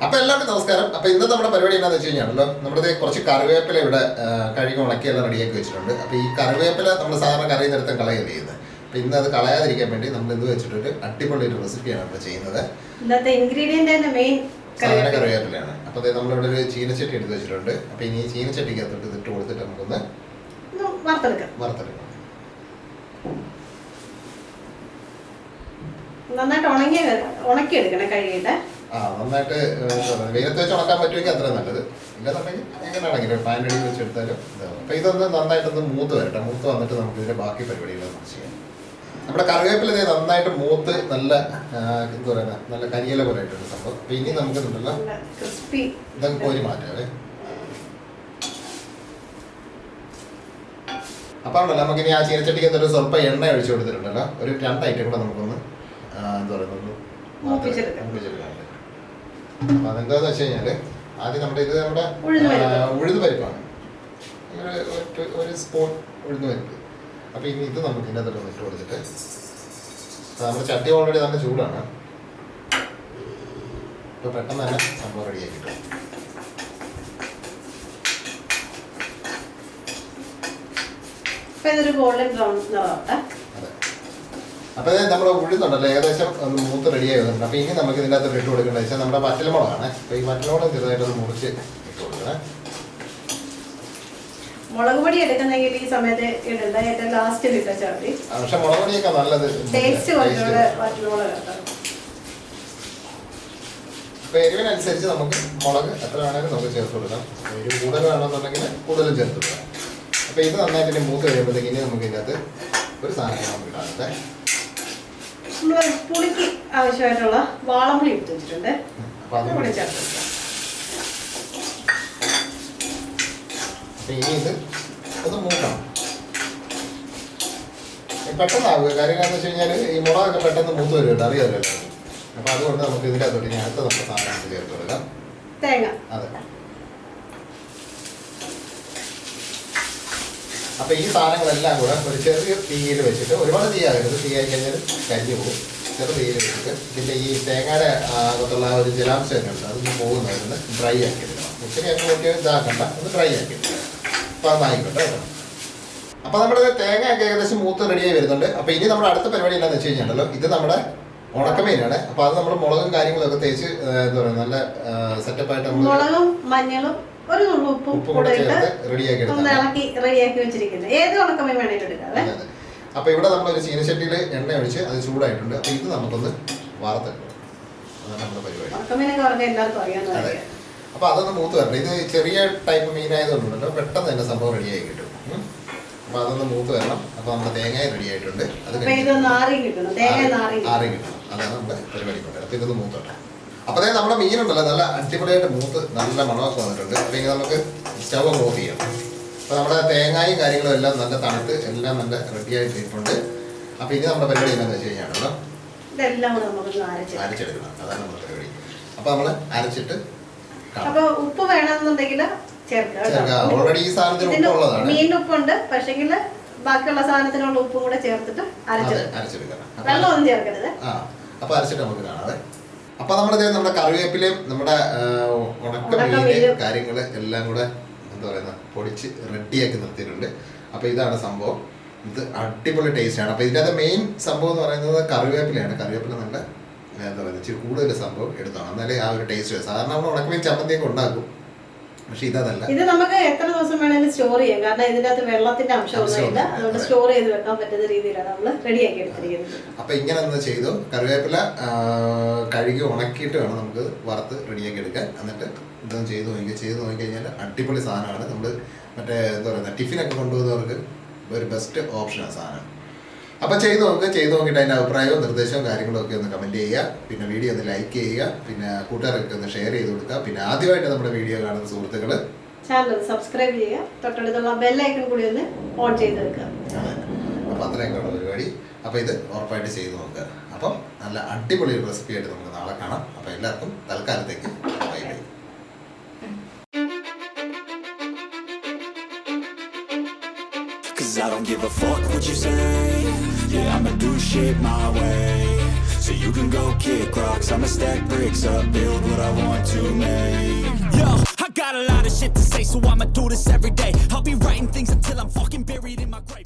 അപ്പോൾ എല്ലാവർക്കും നമസ്കാരം. അപ്പോൾ ഇന്നത്തെ നമ്മുടെ പരിപാടി എന്താണെന്ന് വെച്ച് കഴിഞ്ഞാണല്ലോ, നമ്മുടെ കുറച്ച് കറിവേപ്പില ഇവിടെ കഴുകി ഉണക്കിയെല്ലാം റെഡിയാക്കി വെച്ചിട്ടുണ്ട്. അപ്പോൾ ഈ കറിവേപ്പില നമ്മൾ സാധാരണ കറി നിരത്തം കളയുകയാണ് ചെയ്യുന്നത്. അപ്പോൾ ഇന്ന് അത് കളയാതിരിക്കാൻ വേണ്ടി നമ്മൾ ഇത് വെച്ചിട്ടൊരു അടിപൊളി ഒരു റെസിപ്പിയാണ് നമ്മൾ ചെയ്യുന്നത്. സാധാരണ കറിവേപ്പിലയാണ്. അപ്പോൾ അത് നമ്മളിവിടെ ഒരു ചീനച്ചട്ടി എടുത്ത് വെച്ചിട്ടുണ്ട്. അപ്പോൾ ഇനി ഈ ചീനച്ചട്ടിക്കകത്തോട്ട് ഇതിട്ട് കൊടുത്തിട്ട് നമുക്കൊന്ന് വറുത്തെടുക്കാം. നന്നായിട്ട് ഉണക്കിയെടുക്കണം കഴുകിയിട്ട്. നന്നായിട്ട് വെയിലത്ത് വെച്ച് ഉണക്കാൻ പറ്റുമെങ്കിൽ അത്രയും നല്ലത്. ഇല്ലെന്നുണ്ടെങ്കിൽ എങ്ങനെയാണെങ്കിലും പാനടി വെച്ചെടുത്താലും ഇതാവും. അപ്പോൾ ഇതൊന്ന് നന്നായിട്ടൊന്ന് മൂത്ത് വരട്ടെ. മൂത്ത് വന്നിട്ട് നമുക്ക് ഇതിൻ്റെ ബാക്കി പരിപാടികളൊന്നും ചെയ്യാം. നമ്മുടെ കറിവേപ്പില നന്നായിട്ട് മൂത്ത് നല്ല എന്താ പറയുക, നല്ല കരിയില പോലെ ആയിട്ടുണ്ട് സംഭവം. അപ്പോൾ ഇനി നമുക്ക് ഇതൊക്കെ കോരി മാറ്റാവേ. അപ്പോൾ ഉണ്ടല്ലോ നമുക്കിനി ആ ചീനച്ചട്ടിക്ക് ഒരു സ്വല്പം എണ്ണ ഒഴിച്ചു കൊടുത്തിട്ടുണ്ടല്ലോ. ഒരു 2 ഐറ്റം കൂടെ നമുക്കൊന്ന് എന്താ പറയുന്നത് മൂപ്പിച്ചെടുക്കാം. അപ്പം അതെന്താന്ന് വെച്ച് കഴിഞ്ഞാൽ ആദ്യം നമ്മുടെ ഉഴുത് പരിപ്പാണ്. ഒരു സ്പൂൺ ഉഴുന്ന് പരിപ്പ്. അപ്പം ഇനി ഇത് നമുക്ക് ഇതിൻ്റെ അകത്തോട്ട് ഇട്ട് കൊടുത്തിട്ട്, നമ്മുടെ ചട്ടി ഓൾറെഡി നല്ല ചൂടാണ്. ഇപ്പോൾ പെട്ടെന്ന് തന്നെ സംഭവം റെഡിയാക്കി കിട്ടും. അതെ. അപ്പോൾ നമ്മുടെ ഉഴുന്നുണ്ടല്ലോ ഏകദേശം ഒന്ന് മൂത്ത് റെഡിയായി വന്നിട്ടുണ്ട്. അപ്പോൾ ഇനി നമുക്ക് ഇതിൻ്റെ അകത്ത് ഇട്ട് കൊടുക്കേണ്ടത് വെച്ചാൽ നമ്മുടെ വറ്റൽമുളകാണ്. അപ്പോൾ ഈ വറ്റൽമുളക് ചെറുതായിട്ടൊന്ന് മുറിച്ച് ഇട്ട് കൊടുക്കണേ. മുളക് പൊടി എടുക്കുന്നെങ്കിൽ ഈ സമയത്ത് ഇടണ്ട, ഏറ്റവും ലാസ്റ്റിൽ ഇട്ടാൽ മതി. പക്ഷെ മുളക് പൊടിയൊക്കെ നല്ലത് ടേസ്റ്റ്. അപ്പോൾ എരിവിനനുസരിച്ച് നമുക്ക് മുളക് എത്ര വേണമെങ്കിലും നമുക്ക് ചേർത്ത് കൊടുക്കാം. എരിവ് കൂടുതൽ വേണമെന്നുണ്ടെങ്കിൽ കൂടുതലും ചേർത്ത് കൊടുക്കാം. അപ്പോൾ ഇത് നന്നായിട്ട് ഇനി മൂത്ത് കഴിയുമ്പോഴത്തേക്ക് ഇനി നമുക്ക് ഇതിൻ്റെ അകത്ത് ഒരു സാധനം നമുക്ക് ഇടാതെ നമ്മൾ പുളിക്ക് ആവശ്യമായിട്ടുള്ള വാളംപുളി എടുത്ത് വെച്ചിട്ടുണ്ട്. അപ്പോൾ ഇനി ഇത് ഒന്ന് മൂക്കണം. പെട്ടെന്നാവുക. കാര്യം എന്താണെന്ന് വെച്ച് കഴിഞ്ഞാൽ ഈ മുളകൊക്കെ പെട്ടെന്ന് മൂത്ത് വരുന്നുണ്ട്, അറിയാമല്ലോ. അപ്പോൾ അതുകൊണ്ട് നമുക്ക് ഇതിൻ്റെ അകത്തോട്ട് ഇനി അടുത്ത നമ്മുടെ സാധനം ചേർത്ത് കൊടുക്കാം. തേങ്ങ. അതെ. അപ്പോൾ ഈ സാധനങ്ങളെല്ലാം കൂടെ ഒരു ചെറിയ തീയിൽ വെച്ചിട്ട്, ഒരുപാട് തീയാകരുത്, തീയായി കഴിഞ്ഞാൽ കരിഞ്ഞു പോകും. ചെറു തീയിൽ വെച്ചിട്ട് ഇതിൻ്റെ ഈ തേങ്ങയുടെ അകത്തുള്ള ഒരു ജലാംശമൊക്കെ ഉണ്ട്, അതൊന്ന് പോകുന്നതായിരുന്നു ഡ്രൈ ആക്കി എടുക്കണം. ഒത്തിരി അങ്ങ് നോക്കി ഇതാക്കണ്ട, ഒന്ന് ഡ്രൈ ആക്കി എടുക്കണം. അപ്പോൾ അതായിക്കോട്ടെ കേട്ടോ. അപ്പോൾ നമ്മുടെ തേങ്ങയൊക്കെ ഏകദേശം മൂത്ത് റെഡിയായി വരുന്നുണ്ട്. അപ്പോൾ ഇനി നമ്മുടെ അടുത്ത പരിപാടി എന്താണെന്ന് വെച്ച് കഴിഞ്ഞാലോ, ഇത് നമ്മുടെ ഉണക്കമീനാണ്. അപ്പോൾ അത് നമ്മൾ മുളകും കാര്യങ്ങളൊക്കെ തേച്ച് എന്താ പറയുക നല്ല സെറ്റപ്പായിട്ട് നമ്മൾ മുളകും മഞ്ഞളും ഒരു ഉപ്പും കൂടെ ഇട്ട് റെഡിയാക്കി വെച്ചിരിക്കുന്നത്. ഏത് ഉണക്കമീൻ വേണേലും എടുക്കാതെ. അപ്പോൾ ഇവിടെ നമ്മളൊരു ചീനച്ചട്ടിയിൽ എണ്ണ ഒഴിച്ച് അത് ചൂടായിട്ടുണ്ട്. അപ്പോൾ ഇത് നമുക്കൊന്ന് വറുത്തെടുക്കണം. അതാണ് നമ്മുടെ പരിപാടി. ഉണക്കമീനൊക്കെ പറഞ്ഞാൽ എല്ലാവർക്കും അറിയാവുന്നതാണ്. അപ്പോൾ അതൊന്ന് മൂത്ത് വരണം. ഇത് ചെറിയ ടൈപ്പ് മീനായതുകൊണ്ടുണ്ടല്ലോ പെട്ടെന്ന് തന്നെ സംഭവം റെഡിയായി കിട്ടും. അപ്പോൾ അതൊന്ന് മൂത്ത് വരണം. അപ്പോൾ നമ്മുടെ തേങ്ങ റെഡി ആയിട്ടുണ്ട്. അത് ആറി കിട്ടണം. അതാണ് നമ്മുടെ പരിപാടി. അപ്പോൾ ഇതൊന്ന് മൂത്തോട്ടെ. അപ്പോൾ അതായത് നമ്മുടെ മീനുണ്ടല്ലോ നല്ല അടിപൊളിയായിട്ട് മൂത്ത് നല്ല മണമൊക്കെ വന്നിട്ടുണ്ട്. അപ്പോൾ ഇങ്ങനെ നമുക്ക് സ്റ്റവ് ഓഫ് ചെയ്യാം. അപ്പോൾ നമ്മുടെ തേങ്ങയും കാര്യങ്ങളും എല്ലാം നല്ല തണുത്ത് എല്ലാം നല്ല റെഡിയായിട്ട് ഇരിപ്പുണ്ട്. അപ്പോൾ ഇനി നമ്മുടെ പരിപാടി എന്താണെന്ന് വെച്ച് കഴിഞ്ഞാണല്ലോ, അരച്ചെടുക്കണം. അതാണ് നമ്മുടെ പരിപാടി. അപ്പോൾ നമ്മൾ അരച്ചിട്ട് ഉപ്പ് വേണമെന്നുണ്ടെങ്കിൽ ഓൾറെഡി ഈ സാധനത്തിന് ഉപ്പുള്ളതാണ്. മീനിന് ഉപ്പുണ്ട്, പക്ഷെങ്കിൽ ബാക്കിയുള്ള സാധനത്തിനുള്ള ഉപ്പും കൂടെ ചേർത്തിട്ട് അരച്ചെടുക്കണം. വെള്ളമൊന്നും ചേർക്കരുത്. അപ്പോൾ അരച്ചിട്ട് നമുക്ക് കാണാതെ. അപ്പോൾ നമ്മുടെ കറിവേപ്പിലയും നമ്മുടെ ഉണക്കമീന് കാര്യങ്ങൾ എല്ലാം കൂടെ എന്താ പറയുക പൊടിച്ച് റെഡിയാക്കി നിർത്തിയിട്ടുണ്ട്. അപ്പോൾ ഇതാണ് സംഭവം. ഇത് അടിപൊളി ടേസ്റ്റാണ്. അപ്പോൾ ഇതിൻ്റെ മെയിൻ സംഭവം എന്ന് പറയുന്നത് കറിവേപ്പിലയാണ്. കറിവേപ്പില നല്ല എന്താ പറയുക ഇച്ചിരി കൂടുതൽ സംഭവം എടുത്താണ്, എന്നാലേ ആ ഒരു ടേസ്റ്റ് വരും. സാധാരണ നമ്മൾ ഉണക്കമീൻ ചമ്മന്തിയൊക്കെ ഉണ്ടാക്കും, പക്ഷെ ഇതല്ല. ഇത് നമുക്ക് എത്ര ദിവസം വേണമെങ്കിലും സ്റ്റോർ ചെയ്യാം. കാരണം ഇതിൻ്റെ അകത്ത് വെള്ളത്തിന്റെ അംശമൊന്നുമില്ല. അതുകൊണ്ട് സ്റ്റോർ ചെയ്ത് വെക്കാൻ പറ്റുന്ന രീതിയിലാണ് നമ്മൾ റെഡിയാക്കി എടുത്തിരിക്കുന്നത്. അപ്പൊ ഇങ്ങനെ ഒന്ന് ചെയ്തു. കറിവേപ്പില കഴുകി ഉണക്കിയിട്ട് വേണം നമുക്ക് വറുത്ത് റെഡിയാക്കി എടുക്കാൻ. എന്നിട്ട് ഇതൊന്നും ചെയ്ത് നോക്കിക്കഴിഞ്ഞാൽ അടിപൊളി സാധനമാണ്. നമ്മൾ മറ്റേ എന്താ പറയുക ടിഫിനൊക്കെ കൊണ്ടുപോകുന്നവർക്ക് ഒരു ബെസ്റ്റ് ഓപ്ഷനാണ് സാധനം. അപ്പോൾ ചെയ്ത് നോക്കിയിട്ട് അതിൻ്റെ അഭിപ്രായവും നിർദ്ദേശവും കാര്യങ്ങളും ഒക്കെ ഒന്ന് കമൻറ്റ് ചെയ്യുക. പിന്നെ വീഡിയോ ഒന്ന് ലൈക്ക് ചെയ്യുക. പിന്നെ കൂട്ടുകാരൊക്കെ ഒന്ന് ഷെയർ ചെയ്ത് കൊടുക്കുക. പിന്നെ ആദ്യമായിട്ട് നമ്മുടെ വീഡിയോ കാണുന്ന സുഹൃത്തുക്കൾ ചാനൽ സബ്സ്ക്രൈബ് ചെയ്യുക. തൊട്ടടുത്തുള്ള ബെല്ലൈക്കൺ കൂടി ഒന്ന് ഓൺ ചെയ്ത് വെക്കുക. അതെ. അപ്പോൾ അത്രയൊക്കെയുള്ള പരിപാടി. അപ്പോൾ ഇത് ഉറപ്പായിട്ട് ചെയ്ത് നോക്കുക. അപ്പം നല്ല അടിപൊളി റെസിപ്പി ആയിട്ട് നമുക്ക് നാളെ കാണാം. അപ്പോൾ എല്ലാവർക്കും തൽക്കാലത്തേക്ക് bye bye. I don't give a fuck what you say. Yeah, I'ma do shit my way. So You can go kick rocks, I'ma stack bricks up, build what I want to make. Yo, I got a lot of shit to say, so I'ma do this every day. I'll be writing things until I'm fucking buried in my grave.